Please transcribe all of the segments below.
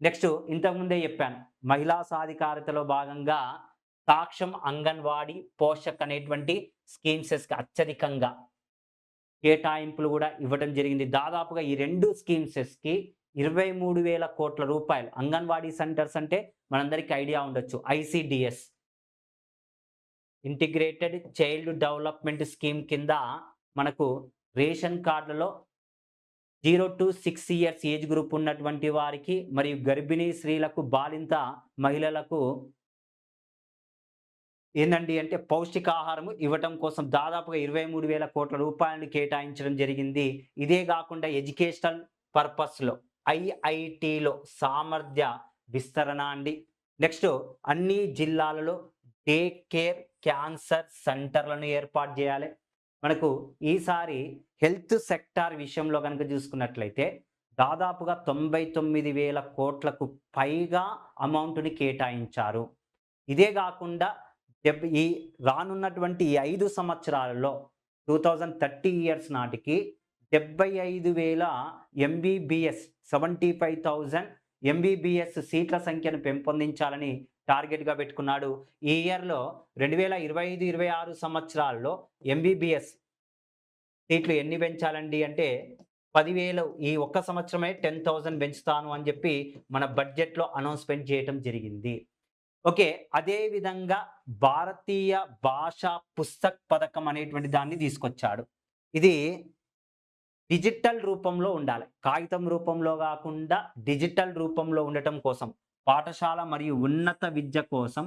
Next ఇంతకుముందే చెప్పాను. మహిళా సాధికారతలో భాగంగా సాక్షం అంగన్వాడీ పోషక్ అనేటువంటి స్కీమ్సెస్‌కి అత్యధికంగా కేటాయింపులు గూడా ఇవ్వటం జరిగింది. దాదాపుగా ఈ 2 స్కీమ్సెస్‌కి 23,000,00,00,000 రూపాయలు. అంగన్వాడీ సెంటర్స్ అంటే మనందరికీ ఐడియా ఉండొచ్చు. ICDS integrated child development scheme కింద మనకు రేషన్ కార్డులలో 0-6 ఇయర్స్ ఏజ్ గ్రూప్ ఉన్నటువంటి వారికి మరియు గర్భిణీ స్త్రీలకు, బాలింత మహిళలకు ఏందండి అంటే పౌష్టికాహారం ఇవ్వటం కోసం దాదాపుగా 23,000,00,00,000 రూపాయలను కేటాయించడం జరిగింది. ఇదే గాకుండా ఎడ్యుకేషనల్ పర్పస్‌లో ఐఐటీలో సామర్థ్య విస్తరణ అండి. నెక్స్ట్ అన్ని జిల్లాలలో డే కేర్ క్యాన్సర్ సెంటర్‌లను ఏర్పాటు జేయాలి. మనకు ఈసారి హెల్త్ సెక్టార్ విషయంలో గనుక చూసుకున్నట్లయితే దాదాపుగా 99,000,00,00,000కు పైగా అమౌంట్‌ని కేటాయించారు. ఇదే గాకుండా ఈ రానున్నటువంటి ఈ 5 సంవత్సరాలలో 2030 ఇయర్స్ నాటికి 75,000 ఎంబీబీఎస్ 75,000 ఎంబీబీఎస్ సీట్ల సంఖ్యను పెంపొందించాలని టార్గెట్‌గా పెట్టుకున్నాడు. ఈ ఇయర్‌లో 2025, 26 సంవత్సరాల్లో ఎంబీబీఎస్ సీట్లు ఎన్ని పెంచాలండి అంటే 10,000 ఈ ఒక్క సంవత్సరమే 10,000 పెంచుతాను అని చెప్పి మన బడ్జెట్‌లో అనౌన్స్‌మెంట్ చేయటం జరిగింది. ఓకే. అదే విధంగా భారతీయ భాషా పుస్తక్ పథకం అనేటువంటి దాన్ని తీసుకొచ్చాడు. ఇది డిజిటల్ రూపంలో ఉండాలి. కాగితం రూపంలో గాకుండా డిజిటల్ రూపంలో ఉండటం కోసం పాఠశాల మరియు ఉన్నత విద్య కోసం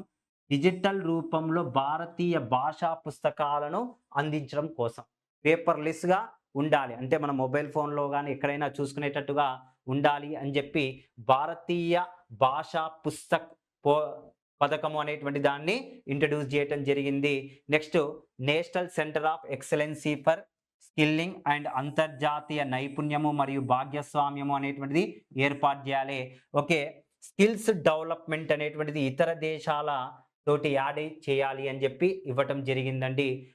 డిజిటల్ రూపంలో భారతీయ భాషా పుస్తకాలను అందించడం కోసం. పేపర్‌లెస్‌గా ఉండాలి. అంటే మన మొబైల్ ఫోన్‌లో గాని ఎక్కడైనా చూసుకునేటట్టుగా ఉండాలి అని జెప్పి భారతీయ భాషా పుస్తక్ పో పథకము అనేటువంటి దాన్ని ఇంట్రొడ్యూస్ చేయటం జరిగింది. Next national centre of excellency for skilling and అంతర్జాతీయ నైపుణ్యము మరియు భాగస్వామ్యము అనేటువంటిది ఏర్పాటు చేయాలి. ఓకే. స్కిల్స్ డెవలప్‌మెంట్ అనేటువంటిది ఇతర దేశాల తోటి యాడ్ చేయాలి అని చెప్పి ఇవ్వటం జరిగిందండి.